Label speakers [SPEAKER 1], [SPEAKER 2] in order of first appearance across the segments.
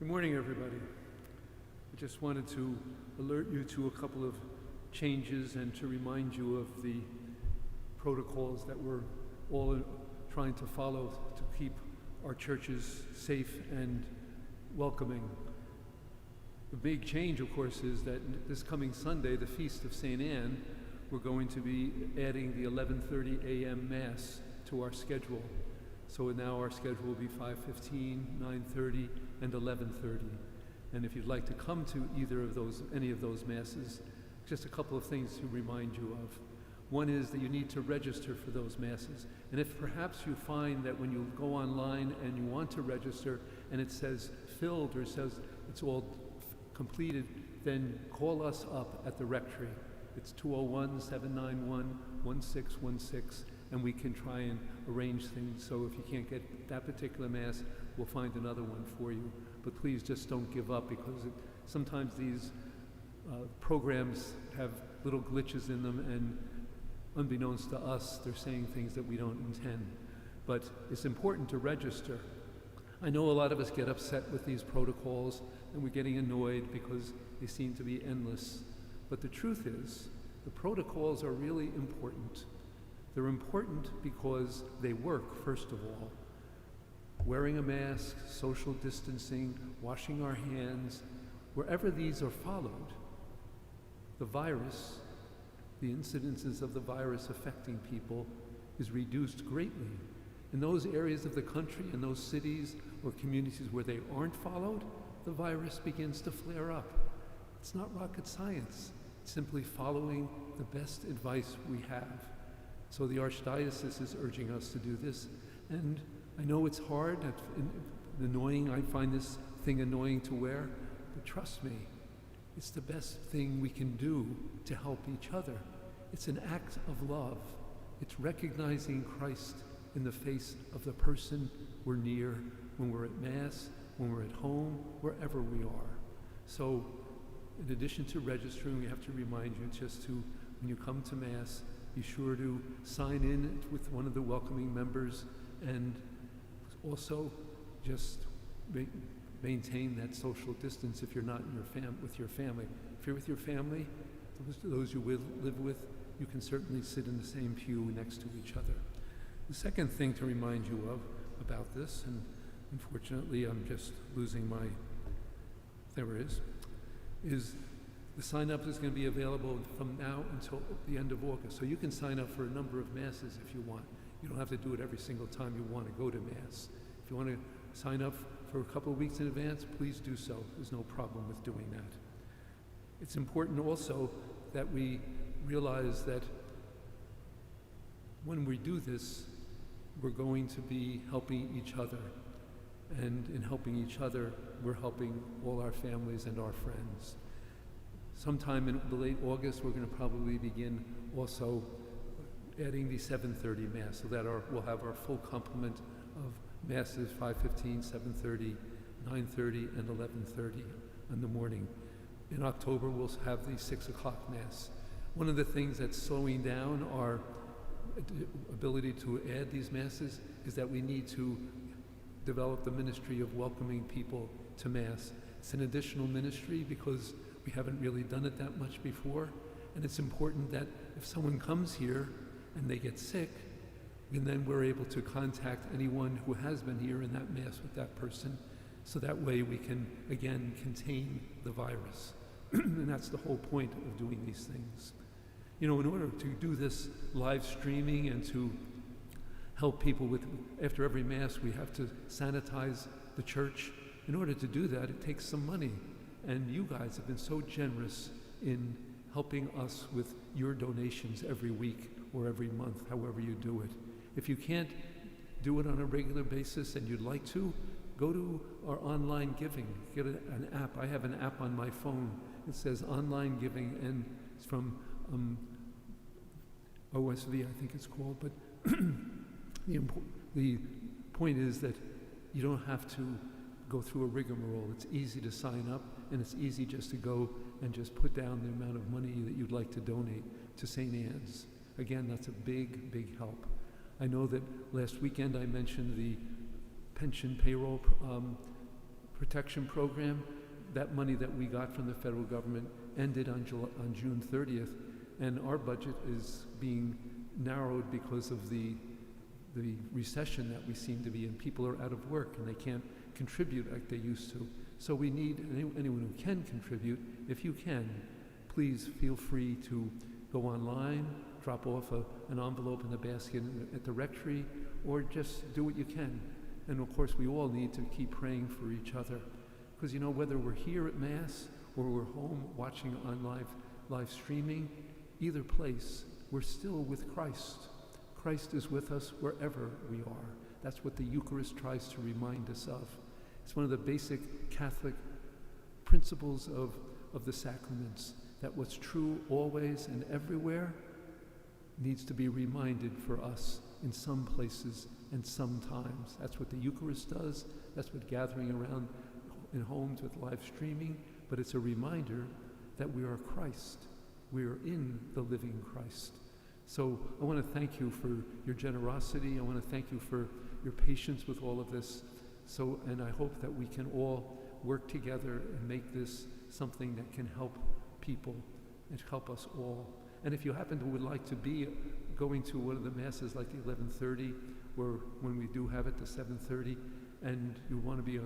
[SPEAKER 1] Good morning, everybody. I just wanted to alert you to a couple of changes and to remind you of the protocols that we're all trying to follow to keep our churches safe and welcoming. The big change, of course, is that this coming Sunday, the Feast of St. Anne, we're going to be adding the 11:30 a.m. Mass to our schedule. So now our schedule will be 5:15, 9:30, and 11:30. And if you'd like to come to any of those Masses, just a couple of things to remind you of. One is that you need to register for those Masses. And if perhaps you find that when you go online and you want to register and it says filled or says it's all completed, then call us up at the rectory. It's 201-791-1616, and we can try and arrange things. So if you can't get that particular Mass, we'll find another one for you. But please just don't give up, because sometimes these programs have little glitches in them, and unbeknownst to us, they're saying things that we don't intend. But it's important to register. I know a lot of us get upset with these protocols, and we're getting annoyed because they seem to be endless. But the truth is, the protocols are really important. They're important because they work, first of all. Wearing a mask, social distancing, washing our hands, wherever these are followed, the virus, the incidences of the virus affecting people is reduced greatly. In those areas of the country, in those cities or communities where they aren't followed, the virus begins to flare up. It's not rocket science. It's simply following the best advice we have. So the Archdiocese is urging us to do this. And I know it's hard, annoying. I find this thing annoying to wear, but trust me, it's the best thing we can do to help each other. It's an act of love. It's recognizing Christ in the face of the person we're near, when we're at Mass, when we're at home, wherever we are. So in addition to registering, we have to remind you just to, when you come to Mass, be sure to sign in with one of the welcoming members, and also just maintain that social distance if you're not in with your family. If you're with your family, those you live with, you can certainly sit in the same pew next to each other. The second thing to remind you of about this, and unfortunately I'm just losing my, there it is the sign-up is going to be available from now until the end of August. So you can sign up for a number of Masses if you want. You don't have to do it every single time you want to go to Mass. If you want to sign up for a couple of weeks in advance, please do so. There's no problem with doing that. It's important also that we realize that when we do this, we're going to be helping each other. And in helping each other, we're helping all our families and our friends. Sometime in the late August, we're going to probably begin also adding the 7:30 Mass, so that we'll have our full complement of Masses, 5:15, 7:30, 9:30, and 11:30 in the morning. In October, we'll have the 6 o'clock Mass. One of the things that's slowing down our ability to add these Masses is that we need to develop the ministry of welcoming people to Mass. It's an additional ministry because we haven't really done it that much before, and it's important that if someone comes here and they get sick, and then we're able to contact anyone who has been here in that Mass with that person, so that way we can, again, contain the virus. And that's the whole point of doing these things. You know, in order to do this live streaming and to help people after every Mass, we have to sanitize the church. In order to do that, it takes some money. And you guys have been so generous in helping us with your donations every week or every month, however you do it. If you can't do it on a regular basis and you'd like to, go to our online giving. Get an app. I have an app on my phone. It says online giving, and it's from OSV, I think it's called. But the point is that you don't have to go through a rigmarole. It's easy to sign up, and it's easy just to go and just put down the amount of money that you'd like to donate to St. Anne's. Again, that's a big, big help. I know that last weekend I mentioned the pension payroll protection program, that money that we got from the federal government ended on June 30th, and our budget is being narrowed because of the recession that we seem to be in. People are out of work and they can't contribute like they used to. So we need anyone who can contribute. If you can, please feel free to go online, drop off an envelope in the basket at the rectory, or just do what you can. And of course, we all need to keep praying for each other. Because whether we're here at Mass or we're home watching on live streaming, either place, we're still with Christ. Christ is with us wherever we are. That's what the Eucharist tries to remind us of. It's one of the basic Catholic principles of the sacraments, that what's true always and everywhere needs to be reminded for us in some places and sometimes. That's what the Eucharist does. That's what gathering around in homes with live streaming, but it's a reminder that we are Christ. We are in the living Christ. So I want to thank you for your generosity. I want to thank you for your patience with all of this. And I hope that we can all work together and make this something that can help people and help us all. And if you happen to would like to be going to one of the masses like the 11:30, or when we do have it, the 7:30, and you want to be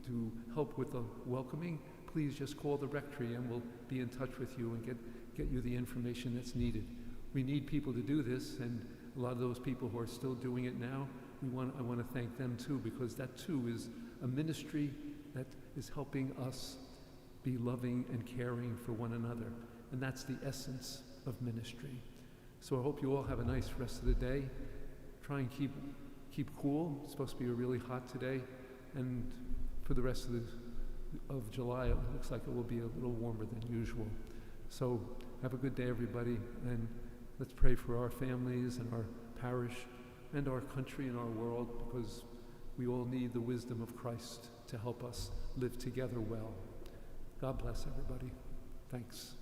[SPEAKER 1] to help with the welcoming, please just call the rectory and we'll be in touch with you and get you the information that's needed. We need people to do this, and a lot of those people who are still doing it now, I want to thank them too, because that too is a ministry that is helping us be loving and caring for one another. And that's the essence of ministry. So I hope you all have a nice rest of the day. Try and keep cool. It's supposed to be really hot today. And for the rest of July, it looks like it will be a little warmer than usual. So have a good day, everybody. And let's pray for our families and our parish and our country and our world, because we all need the wisdom of Christ to help us live together well. God bless everybody. Thanks.